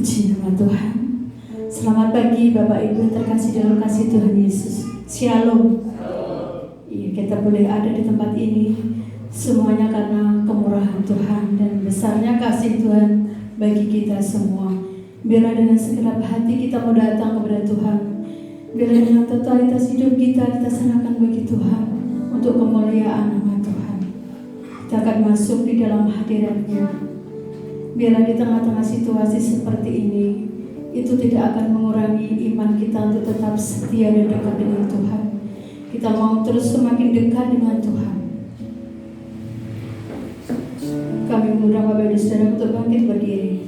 Puji nama Tuhan. Selamat pagi Bapak Ibu yang terkasih dalam kasih Tuhan Yesus. Shalom. Iya, kita boleh ada di tempat ini semuanya karena kemurahan Tuhan dan besarnya kasih Tuhan bagi kita semua. Biarlah dengan segenap hati kita mau datang kepada Tuhan. Biarlah dengan totalitas hidup kita serahkan bagi Tuhan untuk kemuliaan nama Tuhan. Kita akan masuk di dalam hadirat-Nya. Biarlah di tengah-tengah situasi seperti ini, itu tidak akan mengurangi iman kita untuk tetap setia dan dekat dengan Tuhan. Kita mau terus semakin dekat dengan Tuhan. Kami mengundang Bapak Ibu Saudara untuk bangkit berdiri.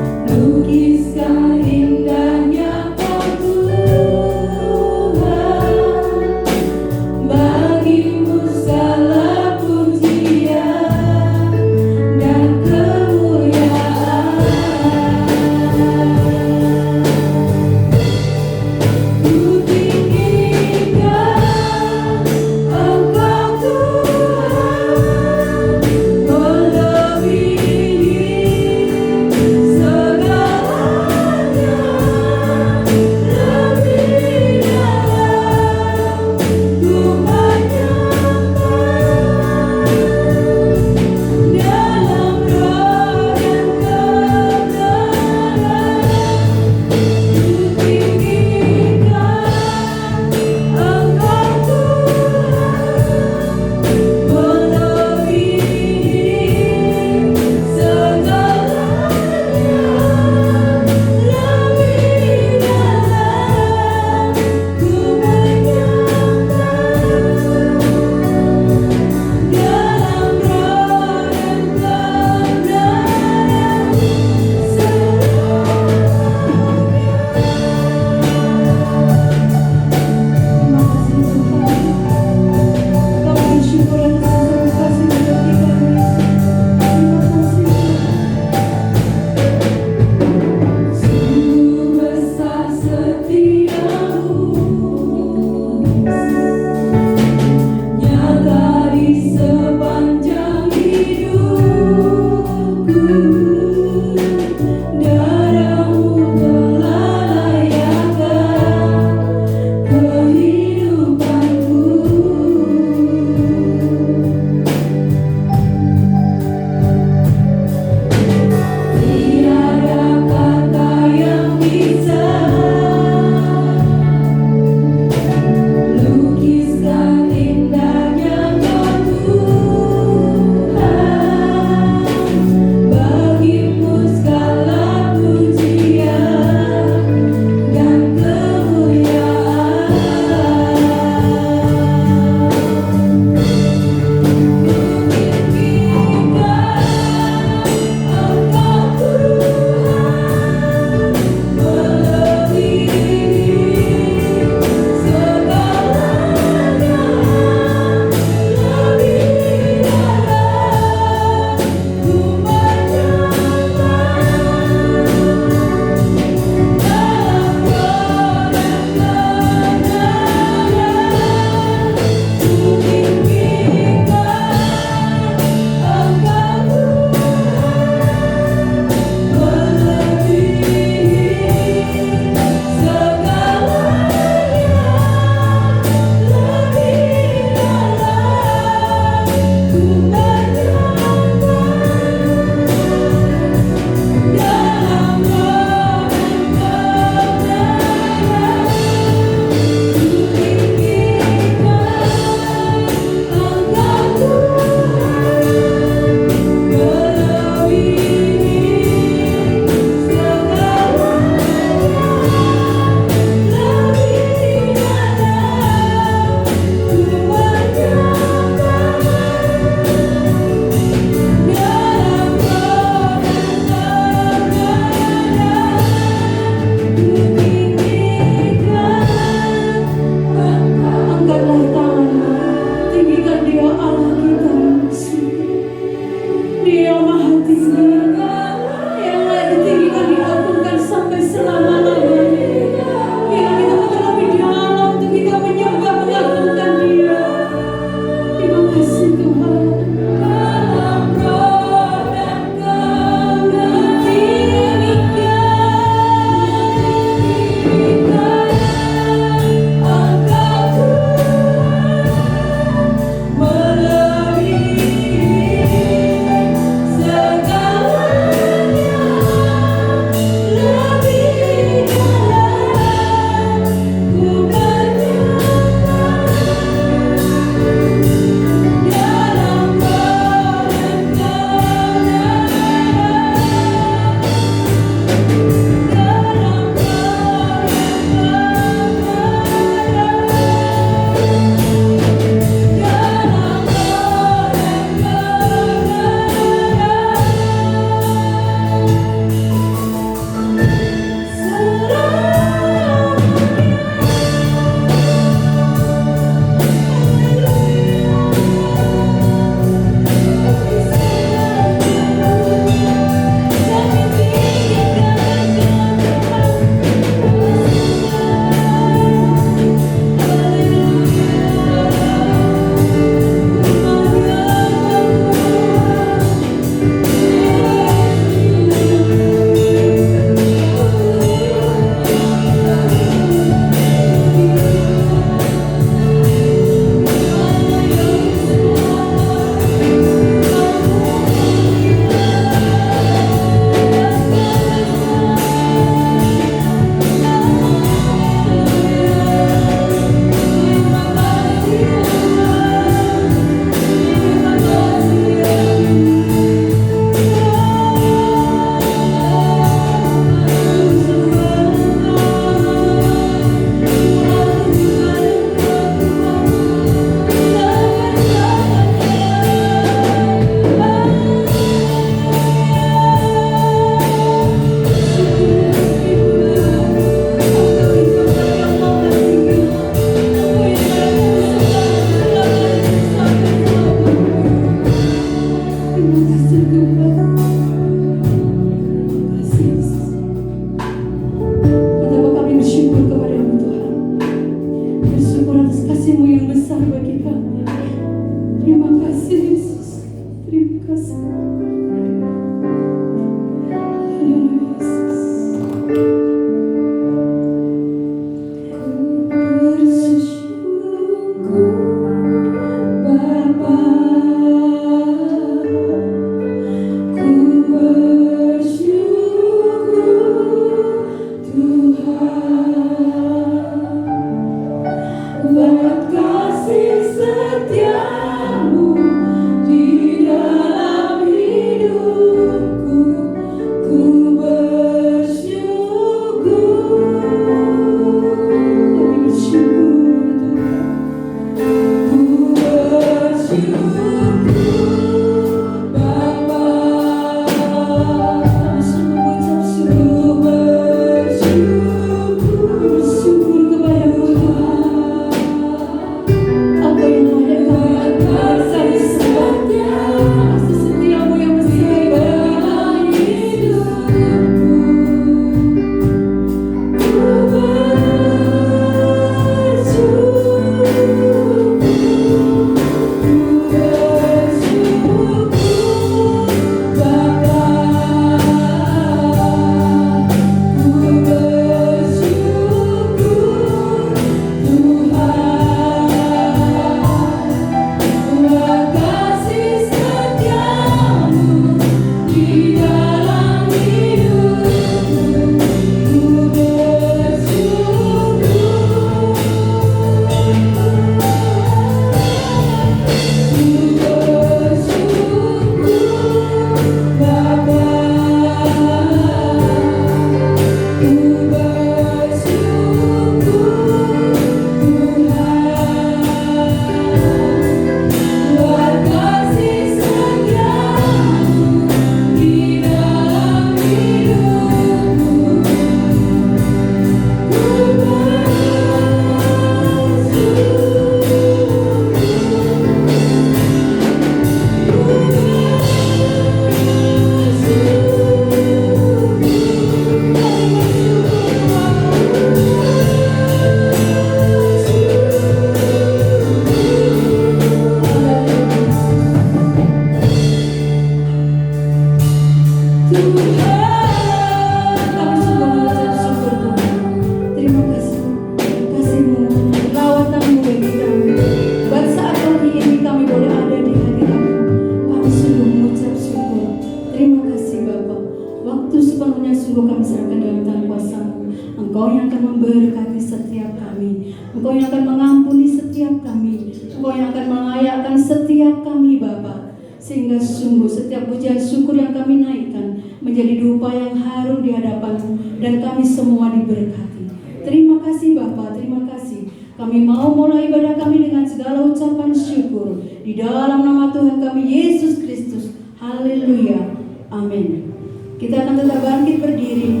akan memberkati setiap kami. Engkau yang akan mengampuni setiap kami. Engkau yang akan mengayakkan setiap kami Bapa. Sehingga sungguh setiap pujian syukur yang kami naikkan menjadi dupa yang harum di hadapan-Mu, dan kami semua diberkati. Terima kasih Bapa, terima kasih. Kami mau mulai ibadah kami dengan segala ucapan syukur di dalam nama Tuhan kami Yesus Kristus. Haleluya. Amin. Kita akan tetap bangkit berdiri.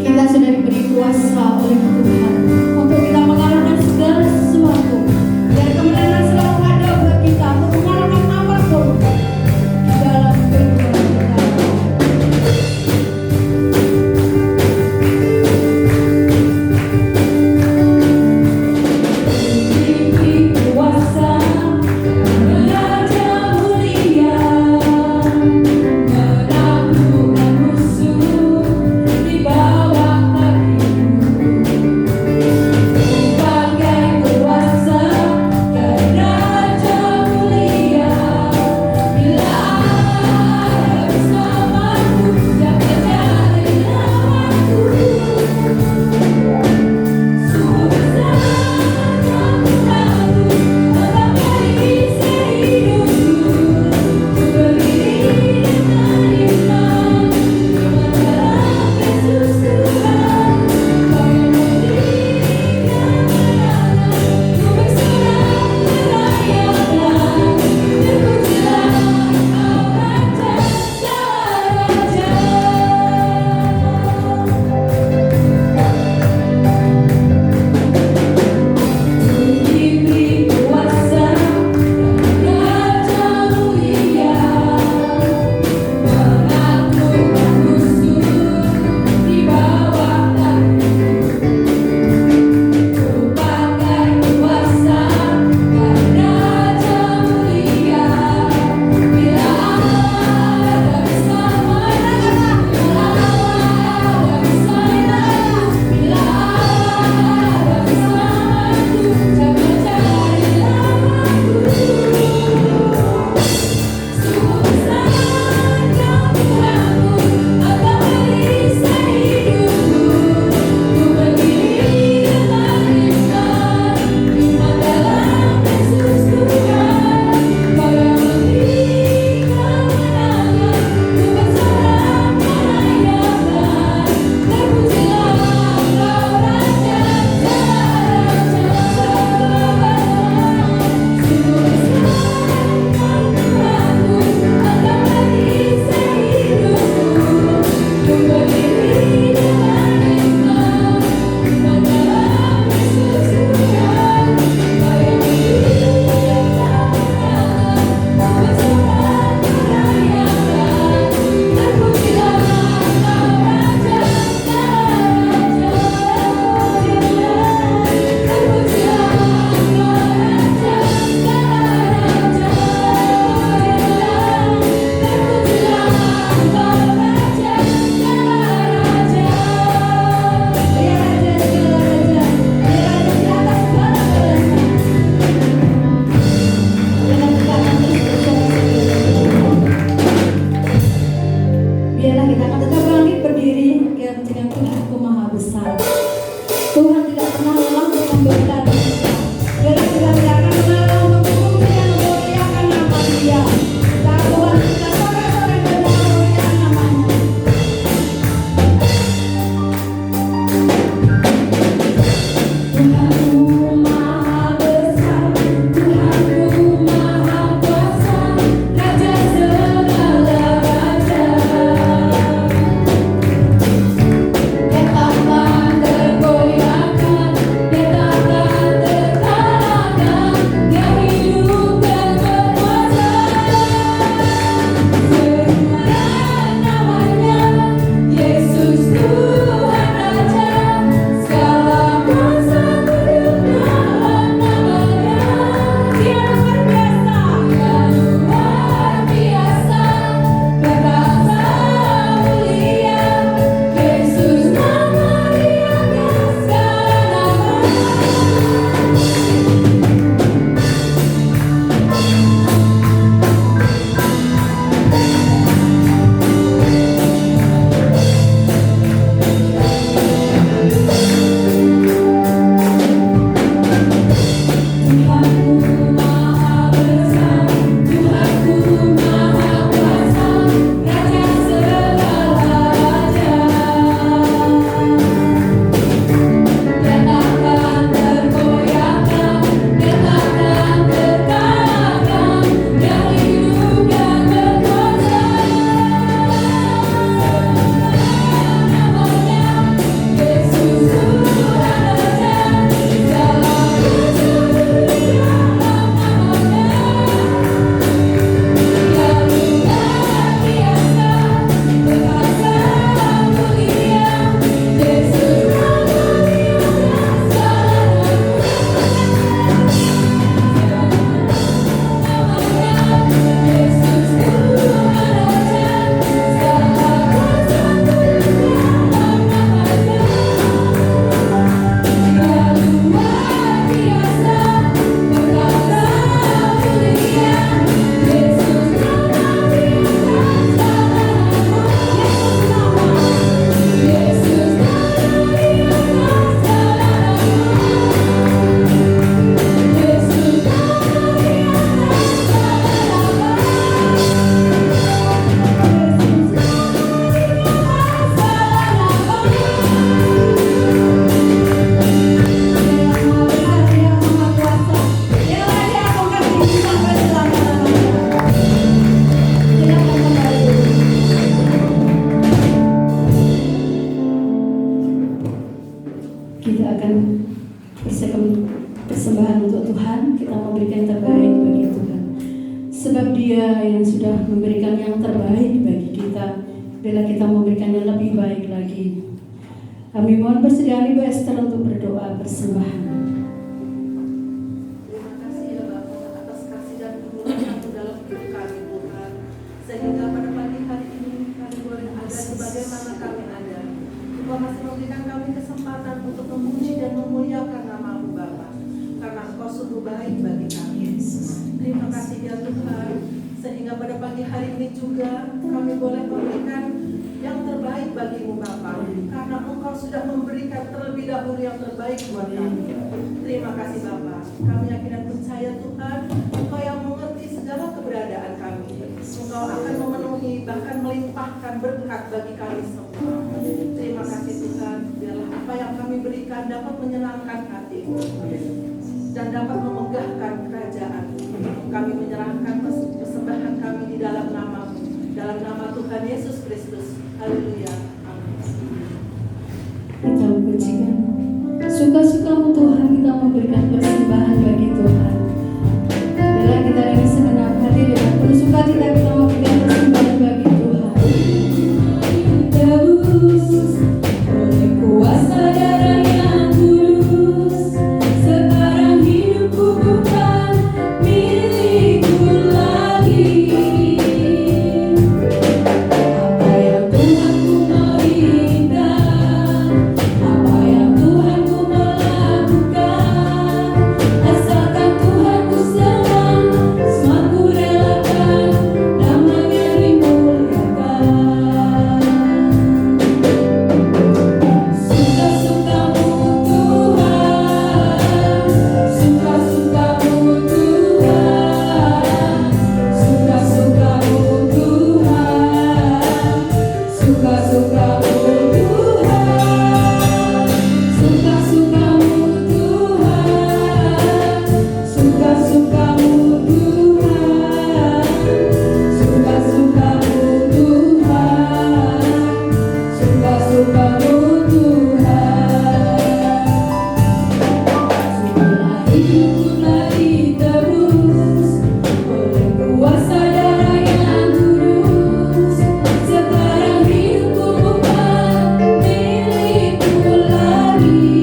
Kita sudah diberi kuasa oleh Tuhan untuk kita mengalahkan segala sesuatu. Dan kemenangan selalu ada buat kita untuk mengalahkan apapun di dalam kehidupan kita. Dia yang sudah memberikan yang terbaik bagi kita, bila kita memberikan yang lebih baik lagi. Kami mohon persediaan Ibu Esther untuk berdoa persembahan. Terima kasih ya Bapa atas kasih dan kemurahan-Mu dalam hidup kami Tuhan. Sehingga pada pagi hari ini kami boleh ada sebagaimana kami ada. Tuhan masih memberikan kami kesempatan untuk memuji dan memuliakan nama-Mu Bapa. Karena Engkau sungguh baik bagi kami. Terima kasih ya Tuhan. Sehingga pada pagi hari ini juga kami boleh memberikan yang terbaik bagi-Mu Bapa, karena Engkau sudah memberikan terlebih dahulu yang terbaik buat kami. Terima kasih Bapa. Kami yakin dan percaya Tuhan, Engkau yang mengerti segala keberadaan kami. Engkau akan memenuhi, bahkan melimpahkan berkat bagi kami semua. Terima kasih Tuhan. Biarlah apa yang kami berikan dapat menyenangkan hati-Mu dan dapat memegahkan kerajaan. Kami menyerahkan persembahan kami di dalam nama-Mu, dalam nama Tuhan Yesus Kristus. Haleluya. Amin. Kita pujikan. Suka-suka-Mu Tuhan, kita memberikan persembahan bagi Tuhan. Bila kita dengan segenap hati dengan penuh sukacita kita memberikan persembahan bagi Tuhan. Tebus oleh kuasa darah yang kudus, sekarang hidupku bukan milikku lagi. Apa yang Tuhan ku mau inginkan, apa yang Tuhan ku melakukan, asalkan Tuhan ku senang, semua ku relakan, namanya dimuliakan. Suka-suka-Mu Tuhan, suka-suka-Mu Tuhan, suka-suka-Mu Tuhan, suka-suka-Mu Tuhan, suka-suka-Mu Tuhan, suka-suka-Mu Tuhan, suka-suka-Mu Tuhan, suka-suka-Mu Tuhan. Setelah hidupku telah ditebus oleh kuasa darah yang kudus, sekarang hidupku bukan milikku lagi.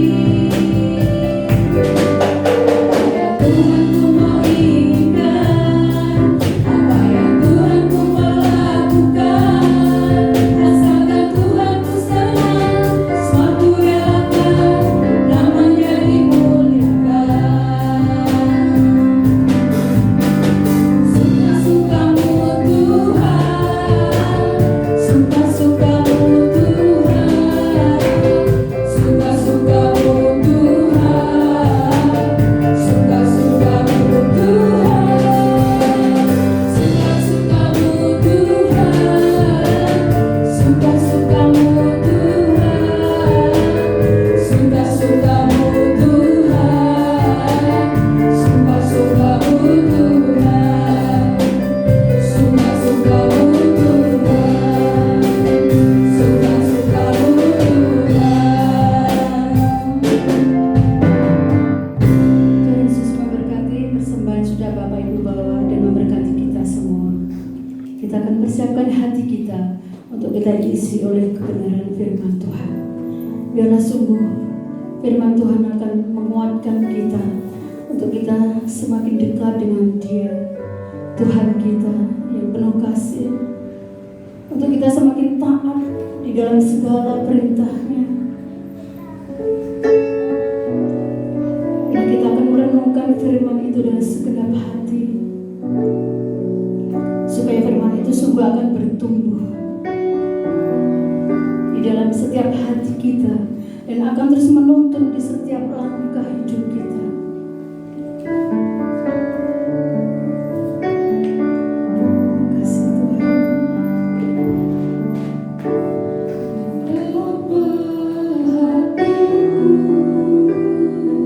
Apa yang Tuhan ku mau inginkan, apa yang Tuhan ku melakukan, asalkan Tuhan ku senang, semua ku relakan, namanya dimuliakan. Suka-suka-Mu Tuhan, suka-suka-Mu Tuhan, suka-suka-Mu Tuhan, suka-suka-Mu Tuhan, suka-suka-Mu Tuhan, suka-suka-Mu Tuhan, suka-suka-Mu Tuhan, suka-suka-Mu Tuhan, suka-suka-Mu Tuhan, suka-suka-Mu Tuhan. Tuhan Yesus memberkati persembahan sudah Bapak Ibu bawa dan memberkati kita semua. Kita akan persiapkan hati kita untuk kita diisi oleh kebenaran firman Tuhan. Biarlah sungguh firman Tuhan akan menguatkan kita untuk kita semakin dekat dengan Dia, Tuhan kita yang penuh kasih, untuk kita semakin taat di dalam segala perintah-Nya. Dan kita akan merenungkan firman itu dengan segenap hati, supaya firman itu sungguh akan bertumbuh di dalam setiap hati kita dan akan terus menuntun di setiap langkah hidup kita. Terima kasih Tuhan. Dalam hatiku,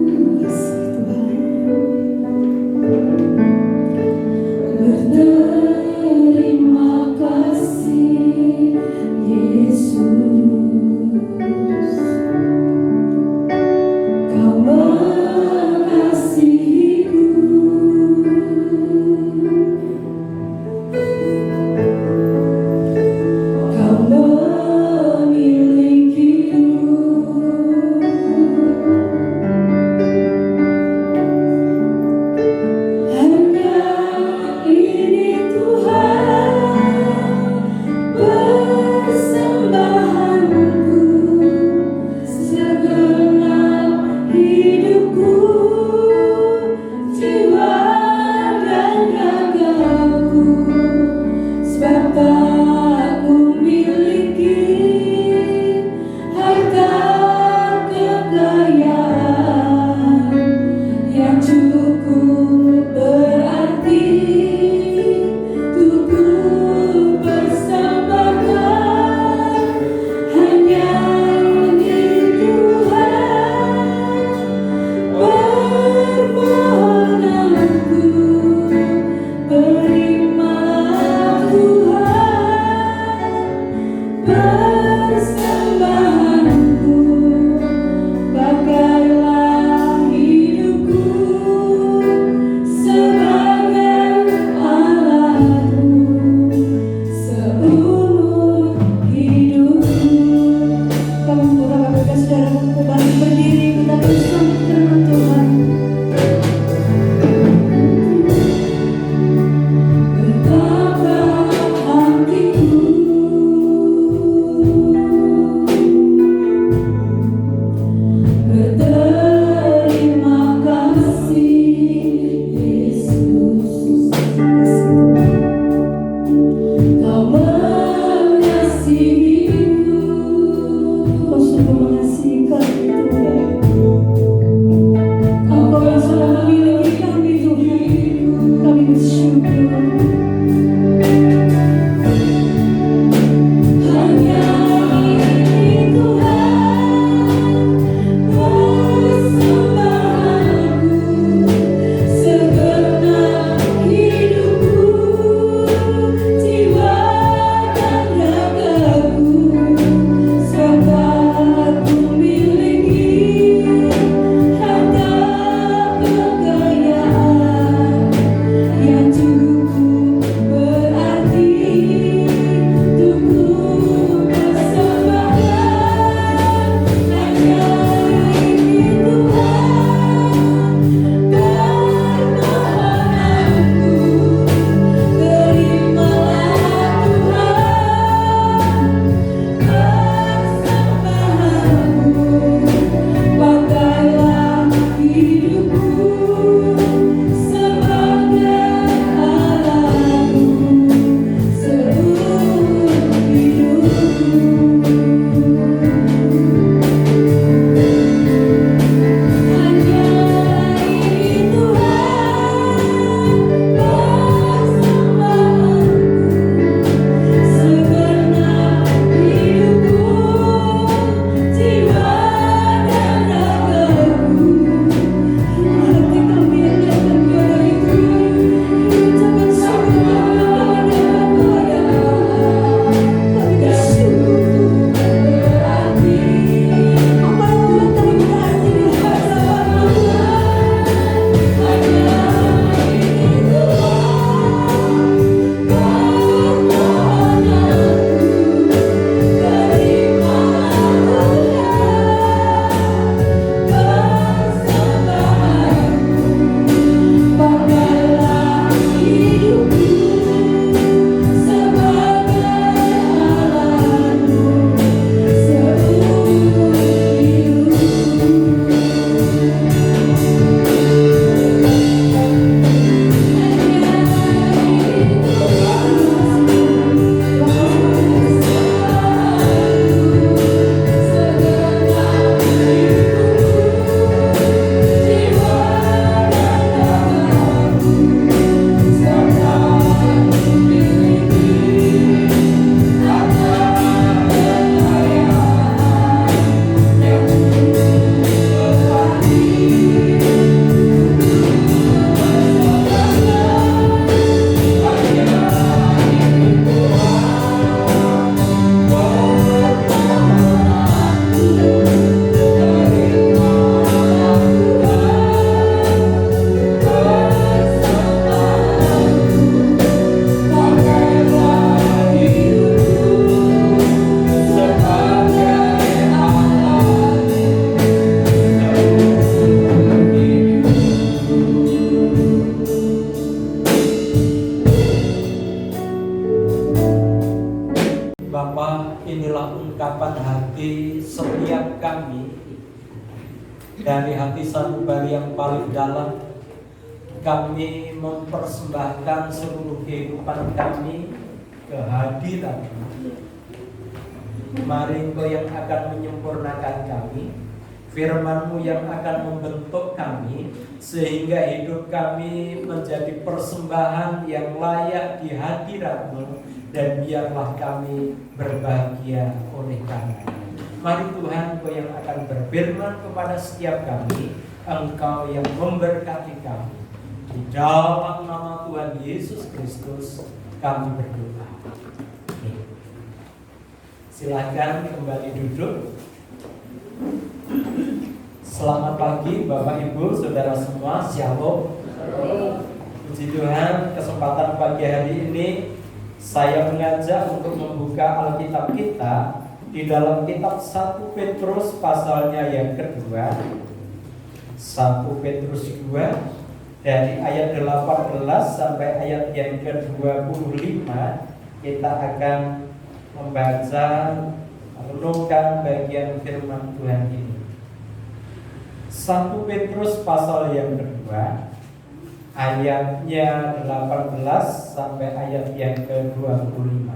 terima kasih Tuhan. Berterima kasih Yesus, Kau Dari hati sanubari yang paling dalam, kami mempersembahkan seluruh kehidupan kami ke hadirat-Mu. Mari Engkau yang akan menyempurnakan kami, firman-Mu yang akan membentuk kami, sehingga hidup kami menjadi persembahan yang layak di hadirat-Mu, dan biarlah kami berbahagia oleh karena-Nya. Mari Tuhan, Engkau yang akan berfirman kepada setiap kami, Engkau yang memberkati kami. Di dalam nama Tuhan Yesus Kristus kami berdoa. Silakan kembali duduk. Selamat pagi Bapak Ibu Saudara semua, Shalom. Puji Tuhan, kesempatan pagi hari ini saya mengajak untuk membuka Alkitab kita di dalam kitab 1 Petrus pasalnya yang kedua. 1 Petrus 2 dari ayat 18 sampai ayat yang ke-25 kita akan membaca renungkan bagian firman Tuhan ini. 1 Petrus pasal yang kedua ayatnya 18 sampai ayat yang ke-25.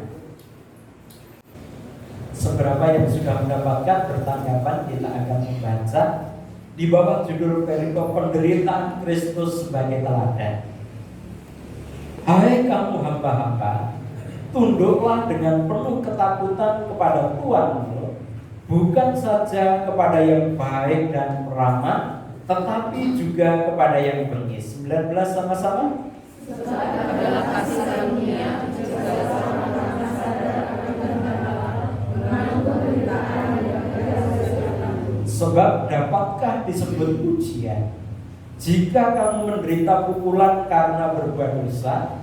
Seberapa yang sudah mendapatkan bertanggapan, kita akan membaca di bawah judul perikop penderitaan Kristus sebagai teladan. Hai kamu hamba-hamba, tunduklah dengan penuh ketakutan kepada Tuhanmu, bukan saja kepada yang baik dan ramah, tetapi juga kepada yang bengis. 19 sama-sama. Adalah kasih karunia juga sama-sama sadar akan menanggung penderitaan yang dirasakan. Sebab dapatkah disebut pujian jika kamu menderita pukulan karena berbuat dosa?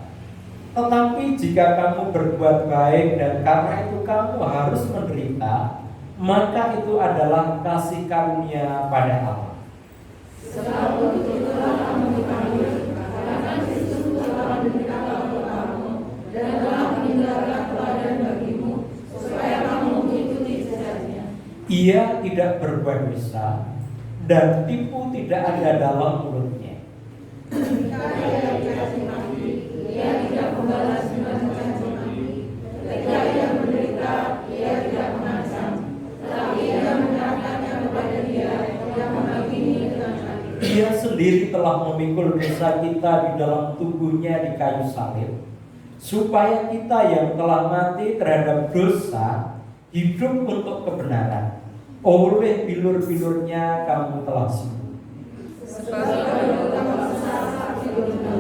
Tetapi jika kamu berbuat baik dan karena itu kamu harus menderita, maka itu adalah kasih karunia pada Allah. Sebab untuk itulah kamu dipanggil, karena Kristus telah menderita untuk kamu dan telah meninggalkan teladan bagimu, supaya kamu mengikuti jejaknya. Ia tidak berbuat dosa dan tipu tidak ada dalam mulutnya. Ketika ia dicaci maki, ia tidak membalas dengan mencaci maki. Ketika ia menderita, ia tidak mengancam, tetapi ia menyerahkannya kepada Dia yang mengampuni dengan adil. Ia sendiri telah memikul dosa kita di dalam tubuhnya di kayu salib, supaya kita yang telah mati terhadap dosa hidup untuk kebenaran. Oleh bilur-bilurnya kamu telah sembuh. Sebab kamu sesat di dunia,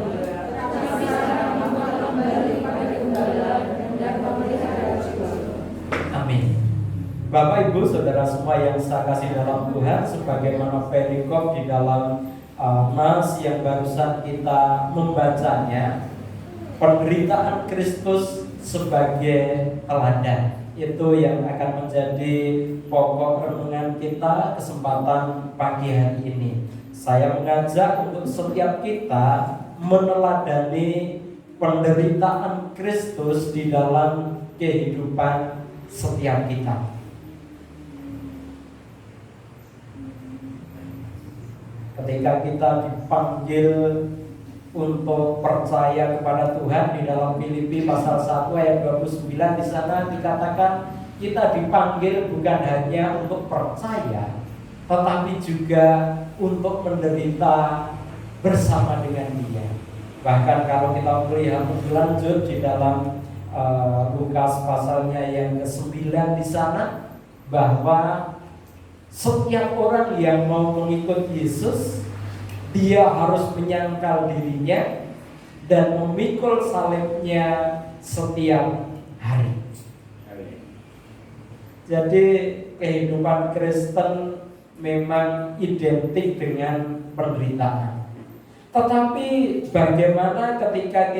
tetapi sekarang kamu telah kembali pada gembala dan memelihara jiwa. Amin. Bapak Ibu Saudara semua yang saya kasih dalam Tuhan, sebagaimana perikop di dalam nas yang barusan kita membacanya, penderitaan Kristus sebagai teladan, itu yang akan menjadi pokok renungan kita kesempatan pagi hari ini. Saya mengajak untuk setiap kita meneladani penderitaan Kristus di dalam kehidupan setiap kita. Ketika kita dipanggil untuk percaya kepada Tuhan di dalam Filipi pasal 1 ayat 29, di sana dikatakan kita dipanggil bukan hanya untuk percaya, tetapi juga untuk menderita bersama dengan Dia. Bahkan kalau kita melihat lebih lanjut di dalam Lukas pasalnya yang ke-9 di sana, bahwa setiap orang yang mau mengikut Yesus, dia harus menyangkal dirinya dan memikul salibnya setiap hari. Jadi kehidupan Kristen memang identik dengan penderitaan. Tetapi bagaimana ketika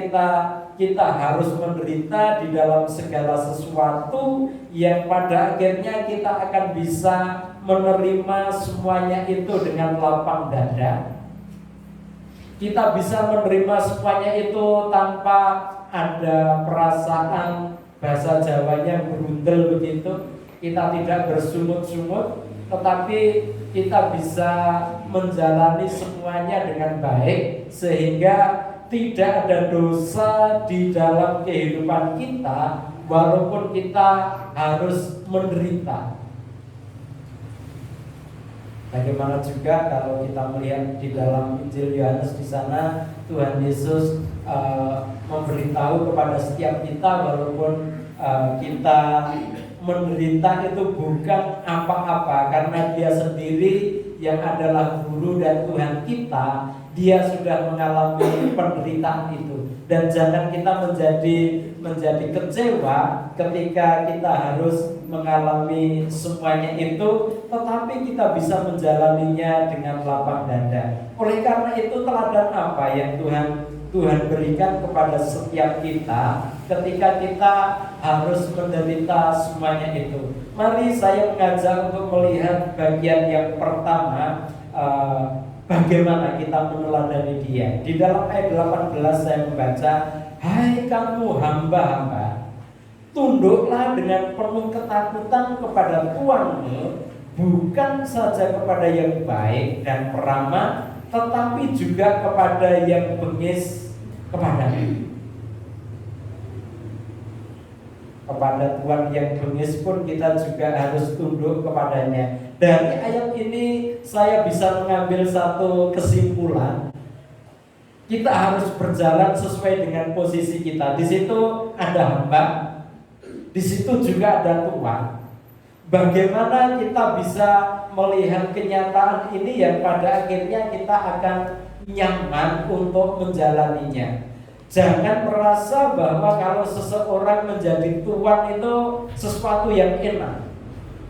kita harus menderita di dalam segala sesuatu yang pada akhirnya kita akan bisa menerima semuanya itu dengan lapang dada. Kita bisa menerima semuanya itu tanpa ada perasaan, bahasa Jawanya berundel begitu. Kita tidak bersungut-sungut, tetapi kita bisa menjalani semuanya dengan baik, sehingga tidak ada dosa di dalam kehidupan kita, walaupun kita harus menderita. Bagaimana juga kalau kita melihat di dalam Injil Yohanes, di sana Tuhan Yesus memberitahu kepada setiap kita, walaupun kita menderita itu bukan apa-apa, karena Dia sendiri yang adalah guru dan Tuhan kita, Dia sudah mengalami penderitaan itu. Dan jangan kita menjadi kecewa ketika kita harus mengalami semuanya itu, tetapi kita bisa menjalaninya dengan lapang dada. Oleh karena itu, teladan apa yang Tuhan berikan kepada setiap kita ketika kita harus menderita semuanya itu? Mari saya mengajak untuk melihat bagian yang pertama, bagaimana kita meneladani Dia. Di dalam ayat 18 saya membaca, hai kamu hamba-hamba, tunduklah dengan penuh ketakutan kepada Tuhanmu, bukan saja kepada yang baik dan ramah, tetapi juga kepada yang bengis kepadamu. Kepada Tuhan yang bengis pun kita juga harus tunduk kepadanya. Dari ayat ini saya bisa mengambil satu kesimpulan, Kita harus berjalan sesuai dengan posisi kita. Di situ ada hamba, di situ juga ada Tuhan. Bagaimana kita bisa melihat kenyataan ini yang pada akhirnya kita akan nyaman untuk menjalaninya. Jangan merasa bahwa kalau seseorang menjadi tuan itu sesuatu yang enak.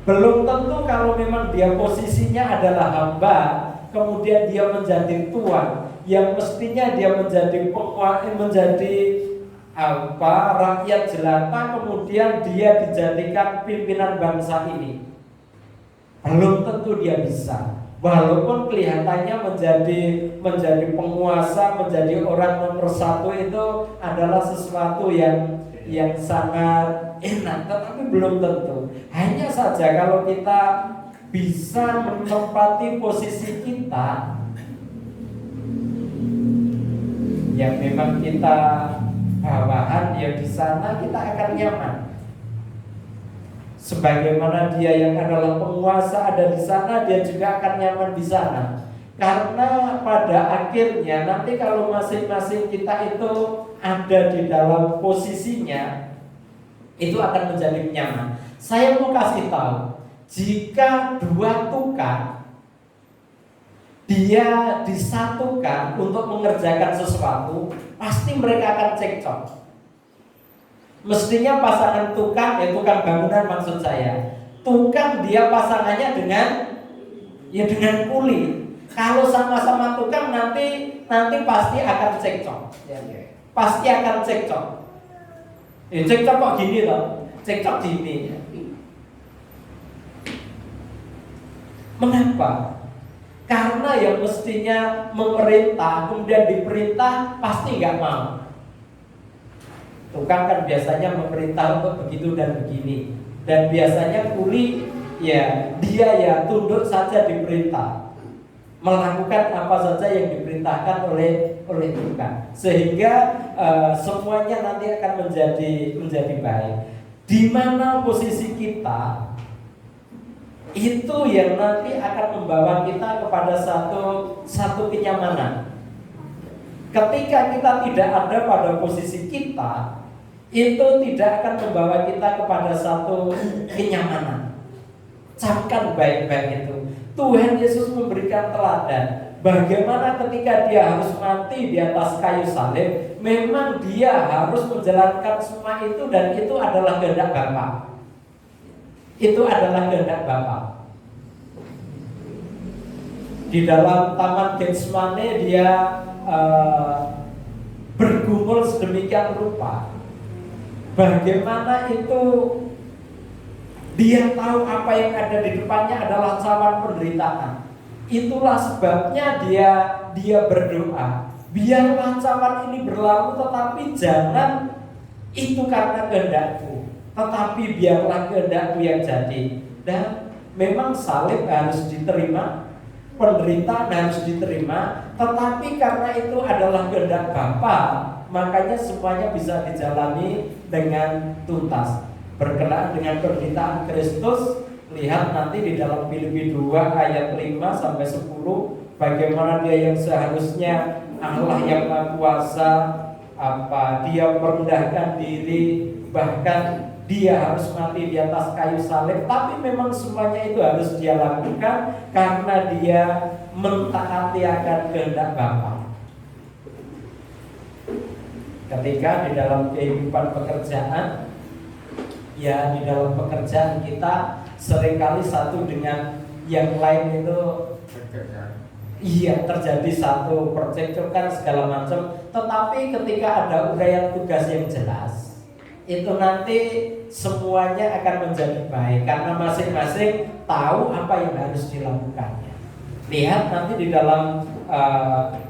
Belum tentu kalau memang dia posisinya adalah hamba, kemudian dia menjadi tuan, yang mestinya dia menjadi rakyat jelata, kemudian dia dijadikan pimpinan bangsa ini. Belum tentu dia bisa. Walaupun kelihatannya menjadi penguasa, menjadi orang nomor satu itu adalah sesuatu yang sangat enak, tetapi belum tentu. Hanya saja kalau kita bisa menempati posisi kita yang memang kita bawahan, ya di sana kita akan nyaman. Sebagaimana dia yang adalah penguasa ada di sana, dia juga akan nyaman di sana. Karena pada akhirnya nanti kalau masing-masing kita itu ada di dalam posisinya, itu akan menjadi nyaman. Saya mau kasih tahu, jika dua tukang dia disatukan untuk mengerjakan sesuatu, pasti mereka akan cekcok. Mestinya pasangan tukang, tukang bangunan maksud saya, tukang dia pasangannya dengan kuli. Kalau sama-sama tukang nanti pasti akan cekcok. Pasti akan cekcok. Cekcok kok gini loh, cekcok gini. Mengapa? Karena yang mestinya memerintah kemudian diperintah pasti nggak mau. Tukang kan biasanya memerintah untuk begitu dan begini, dan biasanya kuli ya dia ya tunduk saja diperintah, melakukan apa saja yang diperintahkan oleh tukang, sehingga semuanya nanti akan menjadi baik. Di mana posisi kita itu yang nanti akan membawa kita kepada satu kenyamanan. Ketika kita tidak ada pada posisi kita, itu tidak akan membawa kita kepada satu kenyamanan. Camkan baik-baik itu. Tuhan Yesus memberikan teladan bagaimana ketika dia harus mati di atas kayu salib, memang dia harus menjalankan semua itu, dan itu adalah kehendak Bapa. Itu adalah kehendak Bapa. Di dalam taman Getsemane dia bergumul sedemikian rupa. Bagaimana itu dia tahu apa yang ada di depannya adalah cawan penderitaan. Itulah sebabnya dia berdoa, biarlah cawan ini berlalu, tetapi jangan itu karena kehendakku, tetapi biarlah kehendakku yang jadi. Dan memang salib harus diterima, penderitaan harus diterima, tetapi karena itu adalah kehendak Bapa, makanya semuanya bisa dijalani dengan tuntas. Berkenaan dengan penderitaan Kristus, lihat nanti di dalam Filipi 2 ayat 5 sampai 10, bagaimana dia yang seharusnya Allah yang Maha Kuasa, dia merendahkan diri, bahkan dia harus mati di atas kayu salib, tapi memang semuanya itu harus dia lakukan karena dia mentaati akan kehendak Bapa. Ketika di dalam kehidupan pekerjaan, ya di dalam pekerjaan kita seringkali satu dengan yang lain itu terjadi satu percekcokan segala macam. Tetapi ketika ada uraian tugas yang jelas, itu nanti semuanya akan menjadi baik karena masing-masing tahu apa yang harus dilakukannya. Lihat nanti di dalam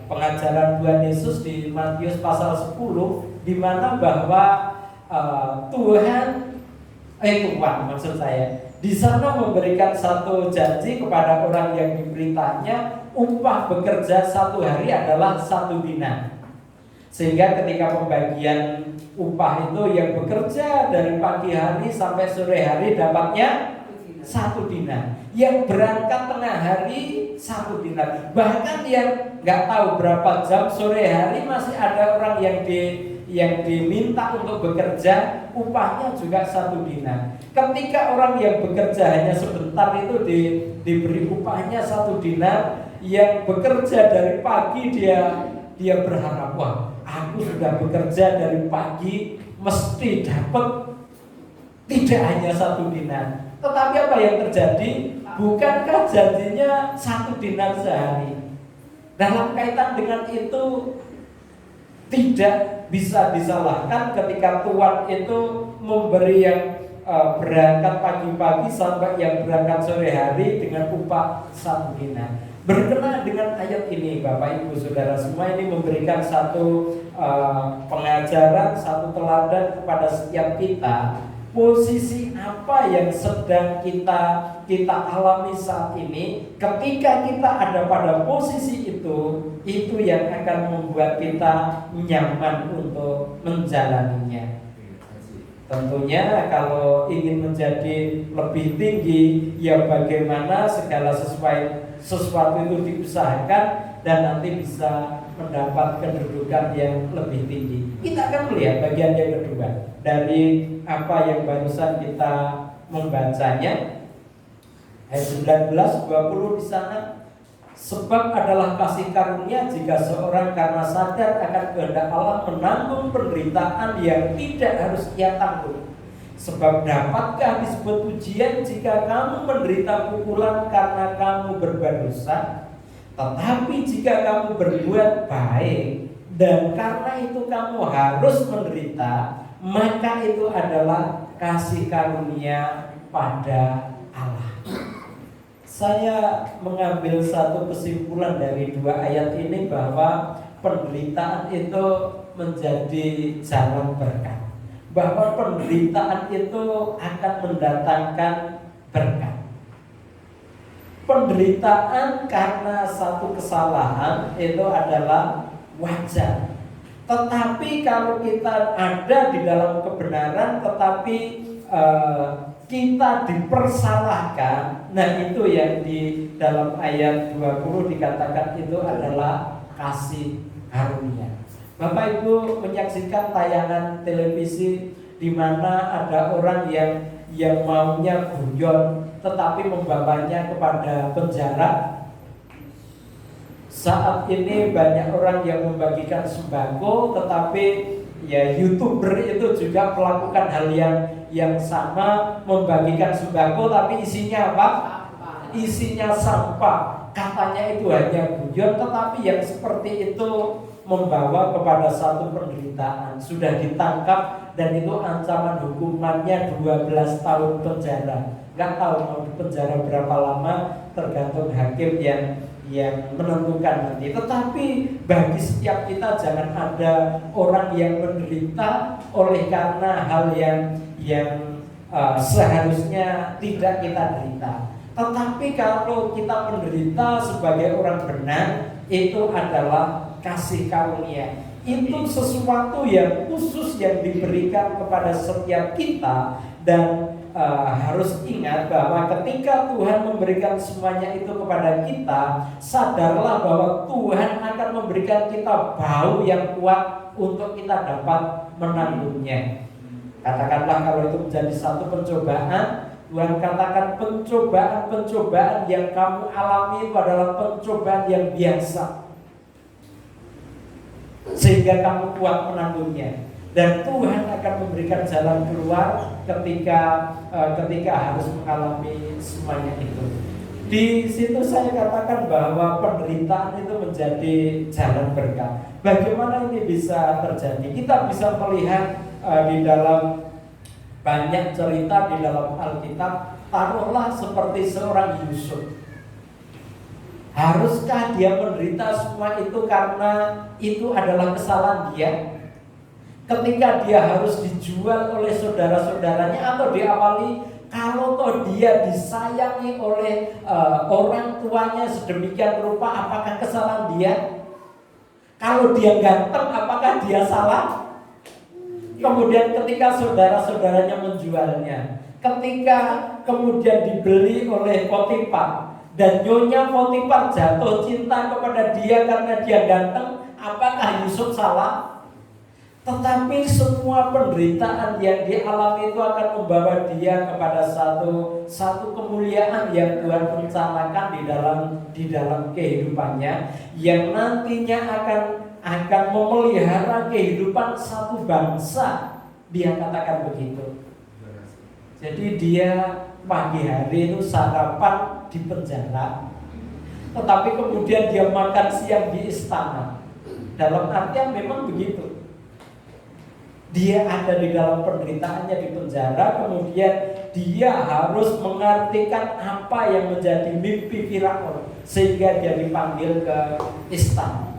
pengajaran Tuhan Yesus di Matius pasal 10, di mana bahwa Tuhan maksud saya di sana memberikan satu janji kepada orang yang diperintahnya, upah bekerja 1 hari adalah 1 dinar. Sehingga ketika pembagian upah itu yang bekerja dari pagi hari sampai sore hari dapatnya 1 dinar. Yang berangkat tengah hari 1 dinar. Bahkan yang nggak tahu berapa jam sore hari masih ada orang yang diminta untuk bekerja, upahnya juga 1 dinar. Ketika orang yang bekerja hanya sebentar itu diberi upahnya 1 dinar, yang bekerja dari pagi dia berharap, wah, aku sudah bekerja dari pagi mesti dapat tidak hanya 1 dinar. Tetapi apa yang terjadi? Bukankah janjinya 1 dinar sehari? Dalam kaitan dengan itu tidak bisa disalahkan ketika Tuhan itu memberi yang berangkat pagi-pagi sampai yang berangkat sore hari dengan upah 1 dinar. Berkenaan dengan ayat ini, Bapak Ibu Saudara semua, ini memberikan satu pengajaran, satu teladan kepada setiap kita. Posisi apa yang sedang kita alami saat ini, ketika kita ada pada posisi itu yang akan membuat kita nyaman untuk menjalaninya. Tentunya kalau ingin menjadi lebih tinggi, ya bagaimana segala sesuatu itu diusahakan dan nanti bisa mendapat kedudukan yang lebih tinggi. Kita akan melihat bagian yang kedua dari apa yang barusan kita membacanya. Ayat 19-20 di sana. Sebab adalah kasih karunia jika seorang karena sadar akan kehendak Allah menanggung penderitaan yang tidak harus ia tanggung. Sebab dapatkah disebut pujian jika kamu menderita pukulan karena kamu berbuat dosa? Tetapi jika kamu berbuat baik dan karena itu kamu harus menderita, maka itu adalah kasih karunia pada Allah. Saya mengambil satu kesimpulan dari 2 ayat ini bahwa penderitaan itu menjadi jalan berkat, bahwa penderitaan itu akan mendatangkan berkat. Penderitaan karena satu kesalahan itu adalah wajar. Tetapi kalau kita ada di dalam kebenaran tetapi kita dipersalahkan, nah itu yang di dalam ayat 20 dikatakan itu adalah kasih karunia. Bapak Ibu menyaksikan tayangan televisi di mana ada orang yang maunya guyon tetapi membawanya kepada penjara. Saat ini banyak orang yang membagikan sembako, tetapi ya YouTuber itu juga melakukan hal yang sama, membagikan sembako tapi isinya apa? Isinya sampah. Katanya itu hanya guyon, tetapi yang seperti itu membawa kepada satu penderitaan. Sudah ditangkap dan itu ancaman hukumannya 12 tahun penjara. Gak tahu mau penjara berapa lama, tergantung hakim yang menentukan nanti. Tetapi bagi setiap kita jangan ada orang yang menderita oleh karena hal yang seharusnya tidak kita derita. Tetapi kalau kita menderita sebagai orang benar, itu adalah kasih karunia. Itu sesuatu yang khusus yang diberikan kepada setiap kita. Dan harus ingat bahwa ketika Tuhan memberikan semuanya itu kepada kita, sadarlah bahwa Tuhan akan memberikan kita bau yang kuat untuk kita dapat menanggungnya. Katakanlah kalau itu menjadi satu pencobaan, Tuhan katakan pencobaan yang kamu alami itu adalah pencobaan yang biasa, sehingga kamu kuat menanggungnya. Dan Tuhan akan memberikan jalan keluar ketika harus mengalami semuanya itu. Di situ saya katakan bahwa penderitaan itu menjadi jalan berkat. Bagaimana ini bisa terjadi? Kita bisa melihat di dalam banyak cerita di dalam Alkitab. Taruhlah seperti seorang Yusuf. Haruskah dia menderita semua itu karena itu adalah kesalahan dia? Ketika dia harus dijual oleh saudara-saudaranya atau diawali, kalau toh dia disayangi oleh orang tuanya sedemikian rupa, apakah kesalahan dia? Kalau dia ganteng, apakah dia salah? Kemudian ketika saudara-saudaranya menjualnya, ketika kemudian dibeli oleh Potifar dan nyonya Potifar jatuh cinta kepada dia karena dia ganteng, apakah Yusuf salah? Tetapi semua penderitaan yang dialami itu akan membawa dia kepada satu kemuliaan yang Tuhan rencanakan di dalam kehidupannya, yang nantinya akan memelihara kehidupan satu bangsa. Dia katakan begitu. Jadi dia pagi hari itu sarapan di penjara, tetapi kemudian dia makan siang di istana. Dalam artian memang begitu. Dia ada di dalam penderitaannya di penjara, kemudian dia harus mengartikan apa yang menjadi mimpi Firaun, sehingga dia dipanggil ke istana.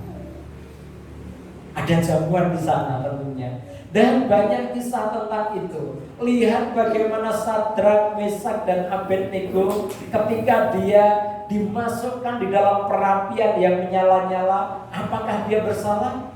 Ada jamuan di sana tentunya. Dan banyak kisah tentang itu. Lihat bagaimana Sadrak, Mesak, dan Abednego ketika dia dimasukkan di dalam perapian yang menyala-nyala, apakah dia bersalah?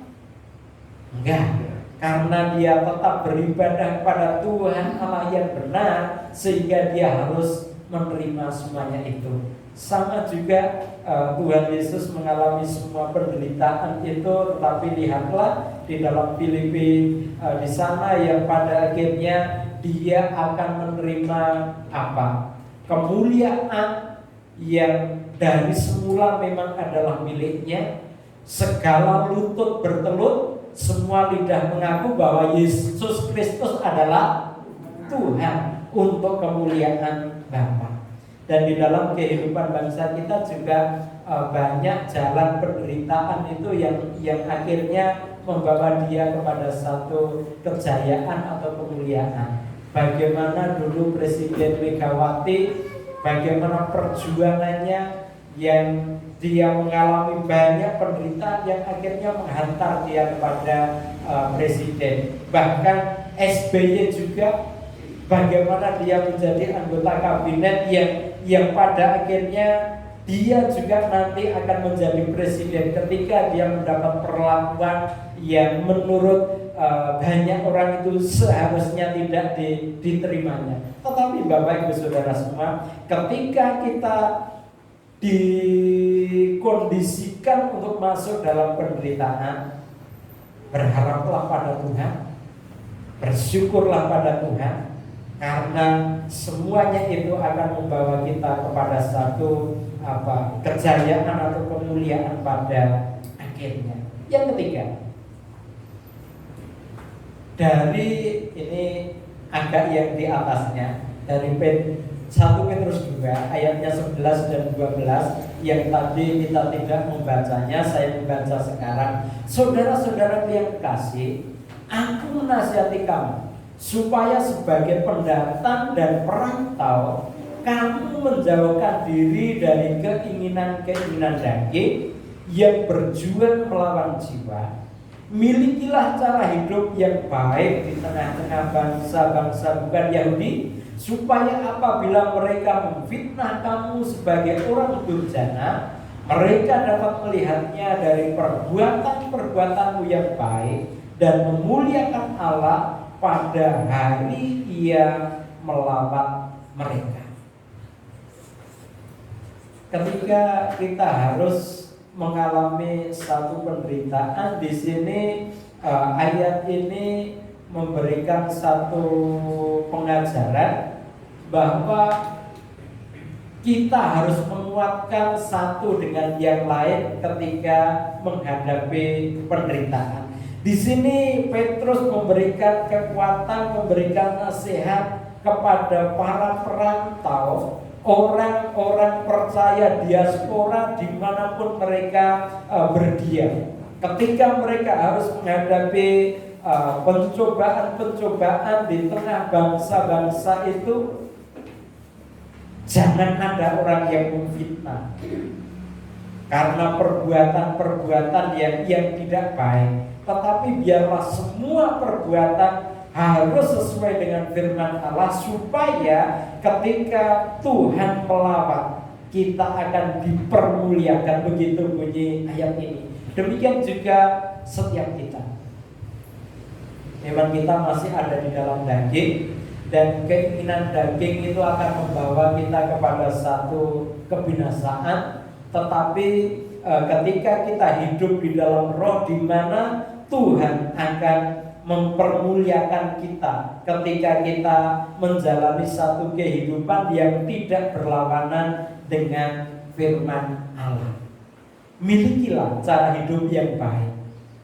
Enggak. Karena dia tetap beribadah kepada Tuhan Allah yang benar, sehingga dia harus menerima semuanya itu. Sama juga Tuhan Yesus mengalami semua penderitaan itu, tetapi lihatlah di dalam Filipi di sana yang pada akhirnya dia akan menerima apa? Kemuliaan yang dari semula memang adalah miliknya. Segala lutut bertelut, semua lidah mengaku bahwa Yesus Kristus adalah Tuhan untuk kemuliaan Bapa. Dan di dalam kehidupan bangsa kita juga banyak jalan penderitaan itu yang akhirnya membawa dia kepada satu kejayaan atau kemuliaan. Bagaimana dulu Presiden Megawati, bagaimana perjuangannya yang dia mengalami banyak penderitaan yang akhirnya menghantar dia kepada presiden. Bahkan SBY juga, bagaimana dia menjadi anggota kabinet yang pada akhirnya dia juga nanti akan menjadi presiden ketika dia mendapat perlakuan yang menurut banyak orang itu seharusnya tidak diterimanya. Tetapi Bapak Ibu Saudara semua, ketika kita dikondisikan untuk masuk dalam penderitaan, berharaplah pada Tuhan, bersyukurlah pada Tuhan, karena semuanya itu akan membawa kita kepada satu kejayaan atau kemuliaan pada akhirnya. Yang ketiga, dari ini agak yang di atasnya, dari 1 Petrus 2 ayatnya 11 dan 12 yang tadi kita tidak membacanya, saya membaca sekarang. Saudara-saudara yang kasih, aku menasihati kamu supaya sebagai pendatang dan perantau kamu menjauhkan diri dari keinginan-keinginan daging yang berjuang melawan jiwa. Milikilah cara hidup yang baik di tengah-tengah bangsa-bangsa bukan Yahudi, supaya apabila mereka memfitnah kamu sebagai orang durjana, mereka dapat melihatnya dari perbuatan-perbuatanmu yang baik dan memuliakan Allah pada hari Ia melawan mereka. Ketika kita harus mengalami satu penderitaan, di sini ayat ini memberikan satu pengajaran bahwa kita harus menguatkan satu dengan yang lain ketika menghadapi penderitaan. Di sini Petrus memberikan kekuatan, memberikan nasihat kepada para perantau, orang-orang percaya diaspora dimanapun mereka berdiam. Ketika mereka harus menghadapi pencobaan-pencobaan di tengah bangsa-bangsa itu, jangan ada orang yang memfitnah karena perbuatan-perbuatan yang tidak baik. Tetapi biarlah semua perbuatan harus sesuai dengan firman Allah, supaya ketika Tuhan melawan, kita akan dipermuliakan. Begitu bunyi ayat ini. Demikian juga setiap kita. Memang kita masih ada di dalam daging, dan keinginan daging itu akan membawa kita kepada satu kebinasaan. Tetapi ketika kita hidup di dalam roh, di mana Tuhan akan mempermuliakan kita ketika kita menjalani satu kehidupan yang tidak berlawanan dengan firman Allah. Milikilah cara hidup yang baik.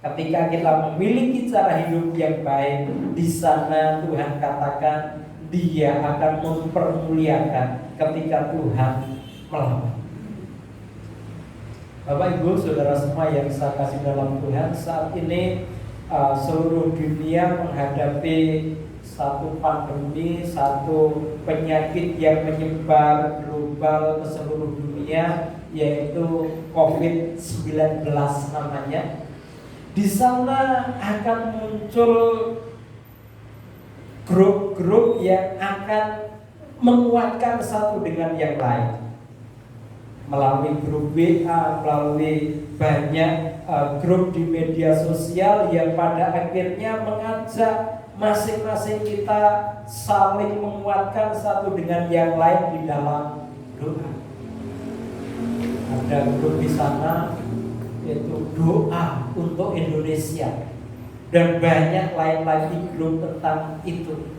Ketika kita memiliki cara hidup yang baik, di sana Tuhan katakan Dia akan mempermuliakan ketika Tuhan melawan. Bapak Ibu Saudara semua yang saya kasih dalam Tuhan, saat ini seluruh dunia menghadapi satu pandemi, satu penyakit yang menyebar global ke seluruh dunia, yaitu COVID-19 namanya. Di sana akan muncul grup-grup yang akan menguatkan satu dengan yang lain. Melalui grup WA, melalui banyak grup di media sosial yang pada akhirnya mengajak masing-masing kita saling menguatkan satu dengan yang lain di dalam doa. Ada grup di sana yaitu doa untuk Indonesia, dan banyak lain lagi grup tentang itu.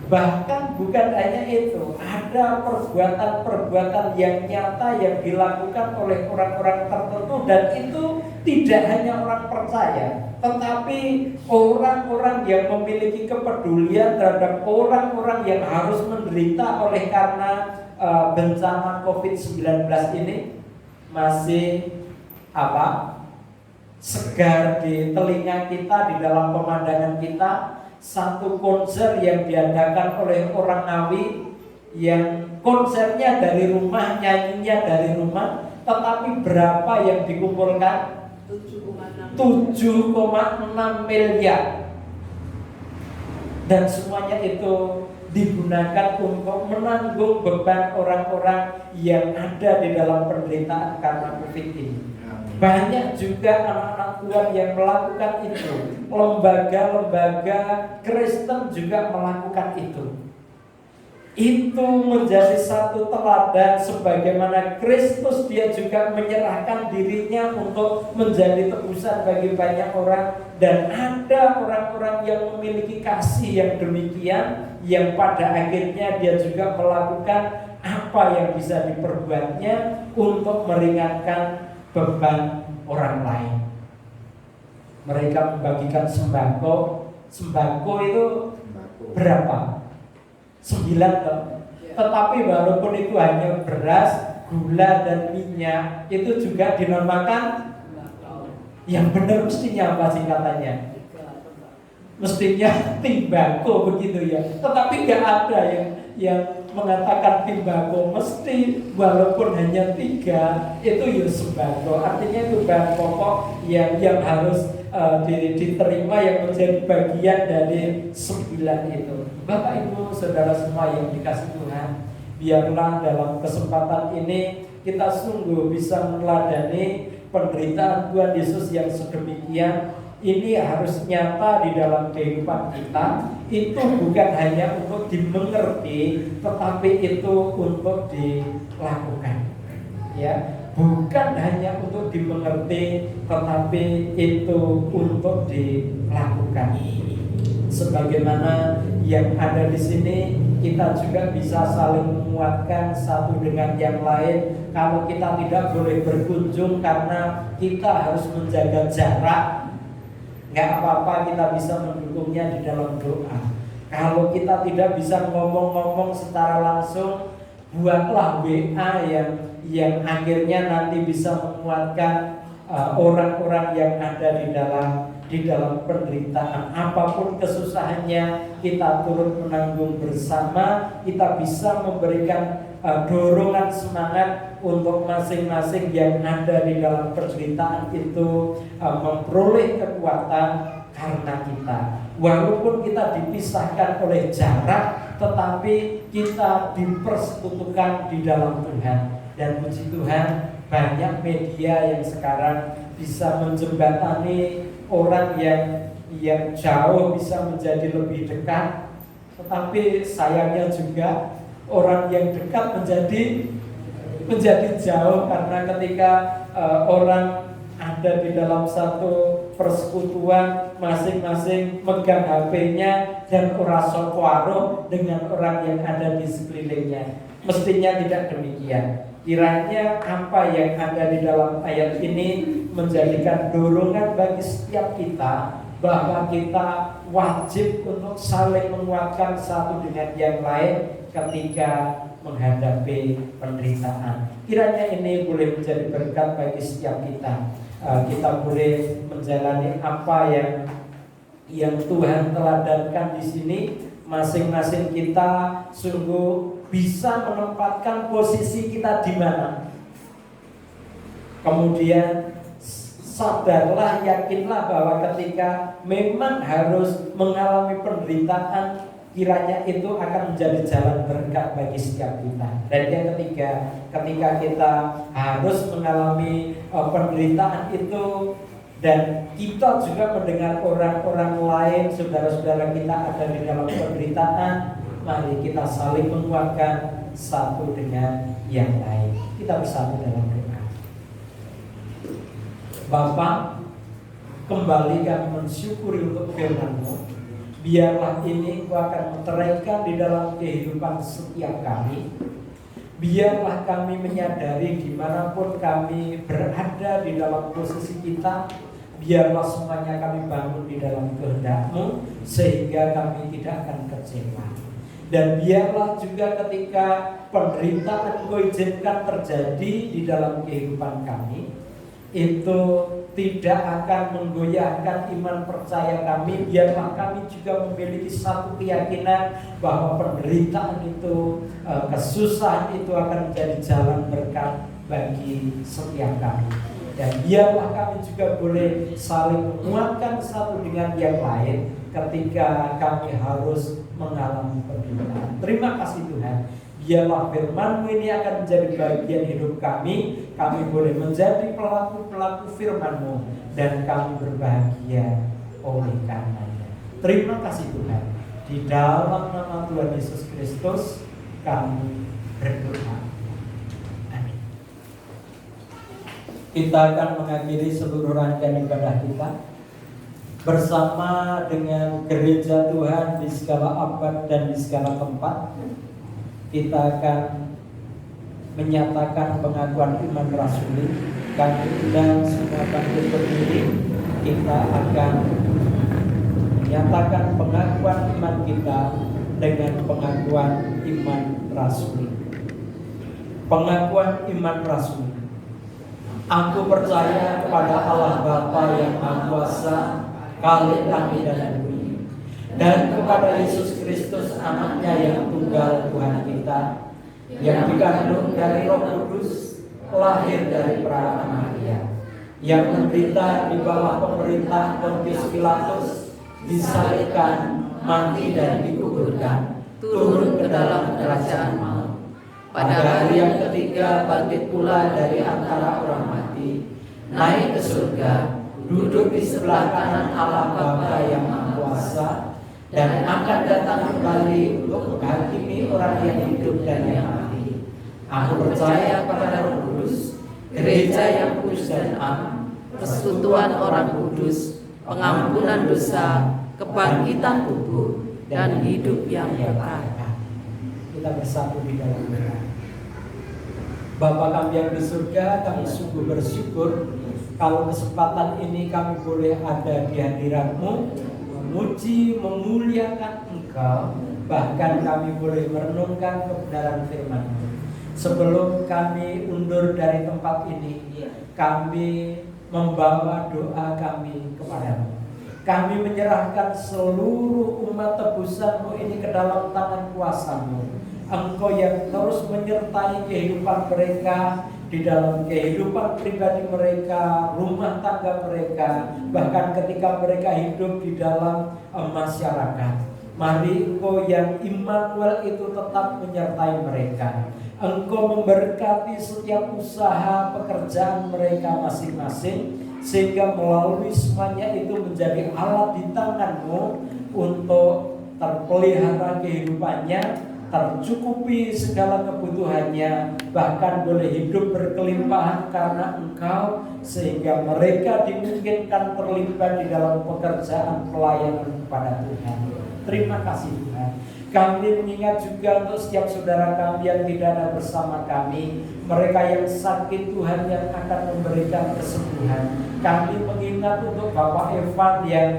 Bahkan bukan hanya itu, ada perbuatan-perbuatan yang nyata yang dilakukan oleh orang-orang tertentu, dan itu tidak hanya orang percaya, tetapi orang-orang yang memiliki kepedulian terhadap orang-orang yang harus menderita oleh karena bencana COVID-19 ini masih segar di telinga kita, di dalam pemandangan kita. Satu konser yang diadakan oleh orang Ngawi, yang konsernya dari rumah, nyanyinya dari rumah, tetapi berapa yang dikumpulkan? 7,6 miliar. Dan semuanya itu digunakan untuk menanggung beban orang-orang yang ada di dalam penderitaan karena COVID ini. Banyak juga anak-anak Tuhan yang melakukan itu. Lembaga-lembaga Kristen juga melakukan itu. Itu menjadi satu teladan sebagaimana Kristus, Dia juga menyerahkan dirinya untuk menjadi tebusan bagi banyak orang. Dan ada orang-orang yang memiliki kasih yang demikian, yang pada akhirnya dia juga melakukan apa yang bisa diperbuatnya untuk meringankan beban orang lain. Mereka membagikan sembako. Sembako itu berapa? 9 ton. Tetapi walaupun itu hanya beras, gula dan minyak, itu juga dinamakan yang benar mestinya apa sih katanya? Mestinya timbako begitu ya. Tetapi nggak ada yang mengatakan timbako. Mesti walaupun hanya 3 itu ya sembako. Artinya itu bahan pokok yang harus diterima, yang menjadi bagian dari 9 itu. Bapak Ibu Saudara semua yang dikasih Tuhan, biarlah dalam kesempatan ini kita sungguh bisa meneladani penderitaan Tuhan Yesus yang sedemikian. Ini harus nyata di dalam kehidupan kita. Itu bukan hanya untuk dimengerti, tetapi itu untuk dilakukan. Ya, bukan hanya untuk dimengerti, tetapi itu untuk dilakukan. Sebagaimana yang ada di sini, kita juga bisa saling menguatkan satu dengan yang lain. Kalau kita tidak boleh berkunjung karena kita harus menjaga jarak, nggak apa-apa, kita bisa mendukungnya di dalam doa. Kalau kita tidak bisa ngomong-ngomong secara langsung, buatlah WA yang akhirnya nanti bisa menguatkan orang-orang yang ada di dalam penderitaan. Apapun kesusahannya, kita turut menanggung bersama. Kita bisa memberikan dorongan semangat untuk masing-masing yang ada di dalam penderitaan itu memperoleh kekuatan karena kita. Walaupun kita dipisahkan oleh jarak, tetapi kita dipersekutukan di dalam Tuhan. Dan puji Tuhan, banyak media yang sekarang bisa menjembatani orang yang jauh bisa menjadi lebih dekat. Tetapi sayangnya juga orang yang dekat menjadi jauh, karena ketika orang ada di dalam satu persekutuan, masing-masing megang HP-nya dan ora sokwaruh dengan orang yang ada di sekelilingnya. Mestinya tidak demikian. Kiranya apa yang ada di dalam ayat ini menjadikan dorongan bagi setiap kita bahwa kita wajib untuk saling menguatkan satu dengan yang lain ketika menghadapi penderitaan. Kiranya ini boleh menjadi berkat bagi setiap kita. Kita boleh menjalani apa yang Tuhan teladankan di sini. Masing-masing kita sungguh bisa menempatkan posisi kita di mana. Kemudian sadarlah, yakinlah bahwa ketika memang harus mengalami penderitaan, kiranya itu akan menjadi jalan berkat bagi setiap kita. Dan yang ketiga, ketika kita harus mengalami penderitaan itu dan kita juga mendengar orang-orang lain, saudara-saudara kita ada di dalam penderitaan, mari kita saling menguatkan satu dengan yang lain. Kita bersatu dalam doa. Bapa, kembali kami mensyukuri untuk firman-Mu. Biarlah ini Engkau akan menerangkan di dalam kehidupan setiap kami. Biarlah kami menyadari dimanapun kami berada di dalam posisi kita, biarlah semuanya kami bangun di dalam kehendak-Mu, sehingga kami tidak akan kecewa. Dan biarlah juga ketika penderitaan Engkau izinkan terjadi di dalam kehidupan kami, itu tidak akan menggoyahkan iman percaya kami. Biarlah kami juga memiliki satu keyakinan bahwa penderitaan itu, kesusahan itu akan menjadi jalan berkat bagi setiap kami. Dan biarlah kami juga boleh saling menguatkan satu dengan yang lain ketika kami harus mengalami penderitaan. Terima kasih Tuhan. Biarlah firman-Mu ini akan menjadi bagian hidup kami. Kami boleh menjadi pelaku-pelaku firman-Mu, dan kami berbahagia oleh karenanya. Terima kasih Tuhan. Di dalam nama Tuhan Yesus Kristus kami berdoa. Amin. Kita akan mengakhiri seluruh rangkaian ibadah kita bersama dengan gereja Tuhan di segala abad dan di segala tempat. Kita akan menyatakan pengakuan iman rasuli. Kami undang semua bangkit berdiri. Kita akan menyatakan pengakuan iman kita dengan pengakuan iman rasuli. Pengakuan iman rasuli. Aku percaya kepada Allah Bapa yang Maha Kuasa, Khalik langit dan bumi, dan kepada Yesus Kristus anaknya yang tunggal Tuhan kita, yang dikandung dari Roh Kudus, lahir dari perawan Maria, yang menderita di bawah pemerintah Pontius Pilatus, disalibkan, mati dan dikuburkan, turun ke dalam kerajaan maut. Pada hari yang ketiga bangkit pula dari antara orang mati, naik ke surga, duduk di sebelah kanan Allah Bapa yang Maha Kuasa, dan akan datang kembali untuk menghakimi orang yang hidup dan yang mati. Aku percaya pada Roh Kudus, gereja yang kudus dan am, persekutuan orang kudus, pengampunan dosa, kebangkitan tubuh, dan hidup yang kekal. Kita bersatu di dalam doa. Bapa kami yang di surga, kami sungguh bersyukur kalau kesempatan ini kami boleh ada di hadirat-Mu, memuji, memuliakan Engkau, bahkan kami boleh merenungkan kebenaran firman-Mu. Sebelum kami undur dari tempat ini, kami membawa doa kami kepada-Mu. Kami menyerahkan seluruh umat tebusan-Mu ini ke dalam tangan kuasa-Mu. Engkau yang terus menyertai kehidupan mereka, di dalam kehidupan pribadi mereka, rumah tangga mereka, bahkan ketika mereka hidup di dalam masyarakat. Mari Engkau yang Immanuel itu tetap menyertai mereka. Engkau memberkati setiap usaha pekerjaan mereka masing-masing, sehingga melalui semuanya itu menjadi alat di tangan-Mu untuk terpelihara memelihara kehidupannya, tercukupi segala kebutuhannya, bahkan boleh hidup berkelimpahan karena Engkau, sehingga mereka dimungkinkan terlibat di dalam pekerjaan pelayanan kepada Tuhan. Terima kasih Tuhan. Kami mengingat juga untuk setiap saudara kami yang tidak ada bersama kami, mereka yang sakit, Tuhan yang akan memberikan kesembuhan. Kami mengingat untuk Bapak Evan yang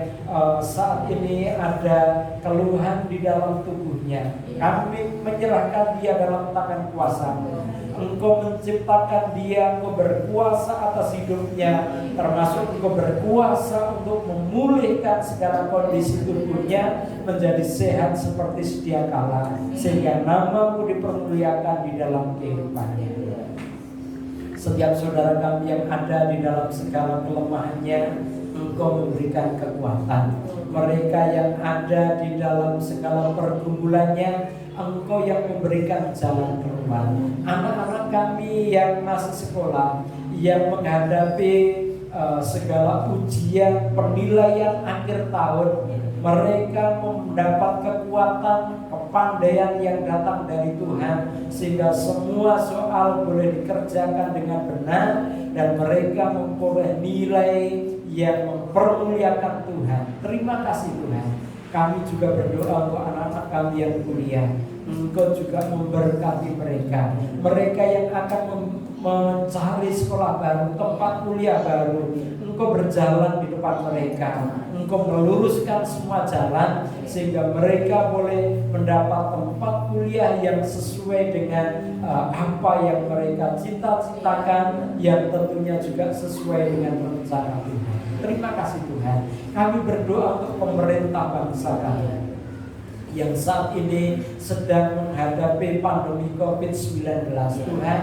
saat ini ada keluhan di dalam tubuhnya. Kami menyerahkan dia dalam tangan kuasa-Mu. Engkau menciptakan dia, Engkau berkuasa atas hidupnya, termasuk Engkau berkuasa untuk memulihkan segala kondisi tubuhnya menjadi sehat seperti sedia kala, sehingga nama-Mu dipermuliakan di dalam kehidupannya. Setiap saudara kami yang ada di dalam segala kelemahannya, Engkau memberikan kekuatan. Mereka yang ada di dalam segala pergumulannya, Engkau yang memberikan jalan keluar. Anak-anak kami yang masih sekolah, yang menghadapi segala ujian penilaian akhir tahun, mereka mendapat kekuatan, kepandaian yang datang dari Tuhan, sehingga semua soal boleh dikerjakan dengan benar dan mereka memperoleh nilai yang mempermuliakan Tuhan. Terima kasih Tuhan. Kami juga berdoa untuk anak-anak kami yang kuliah. Engkau juga memberkati mereka. Mereka yang akan mencari sekolah baru, tempat kuliah baru, Engkau berjalan di depan mereka. Engkau meluruskan semua jalan sehingga mereka boleh mendapat tempat kuliah yang sesuai dengan apa yang mereka cita-citakan, yang tentunya juga sesuai dengan rencana Tuhan. Terima kasih Tuhan. Kami berdoa untuk pemerintah bangsa kami yang saat ini sedang menghadapi pandemi COVID-19. Tuhan,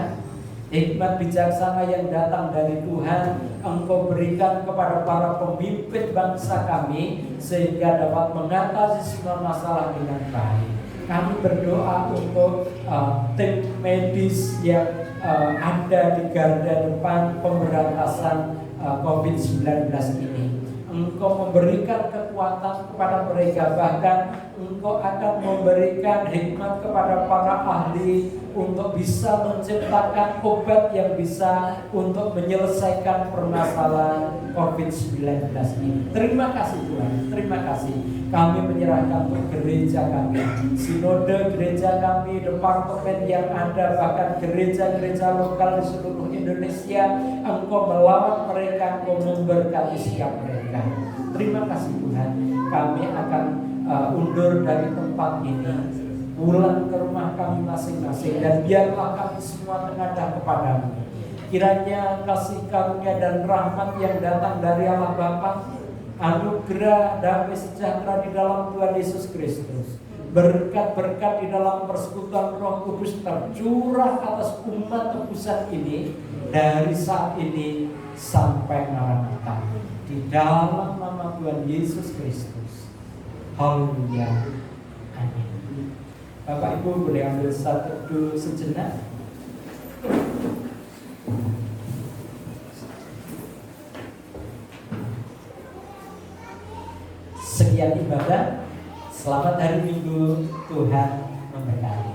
hikmat bijaksana yang datang dari Tuhan Engkau berikan kepada para pemimpin bangsa kami, sehingga dapat mengatasi semua masalah dengan baik. Kami berdoa untuk tim medis yang ada di garda depan pemberantasan COVID-19 ini. Engkau memberikan kekuatan kepada mereka, bahkan Engkau akan memberikan hikmat kepada para ahli untuk bisa menciptakan obat yang bisa untuk menyelesaikan permasalahan COVID-19 ini. Terima kasih Tuhan, terima kasih. Kami menyerahkan untuk gereja kami, sinode gereja kami, departemen yang ada, bahkan gereja-gereja lokal di seluruh Indonesia. Engkau melawat mereka, Engkau memberkati setiap mereka. Terima kasih Tuhan. Kami akan undur dari tempat ini, pulang ke rumah kami masing-masing, dan biarlah kami semua mengadah kepadamu. Kiranya kasih karunia dan rahmat yang datang dari Allah Bapa, anugerah damai sejahtera di dalam Tuhan Yesus Kristus, berkat-berkat di dalam persekutuan Roh Kudus tercurah atas umat tebusan ini dari saat ini sampai Maranatha, di dalam nama Tuhan Yesus Kristus. Haleluya. Amin. Bapak Ibu boleh ambil satu teduh sejenak. Sekian ibadah. Selamat hari Minggu. Tuhan memberkati.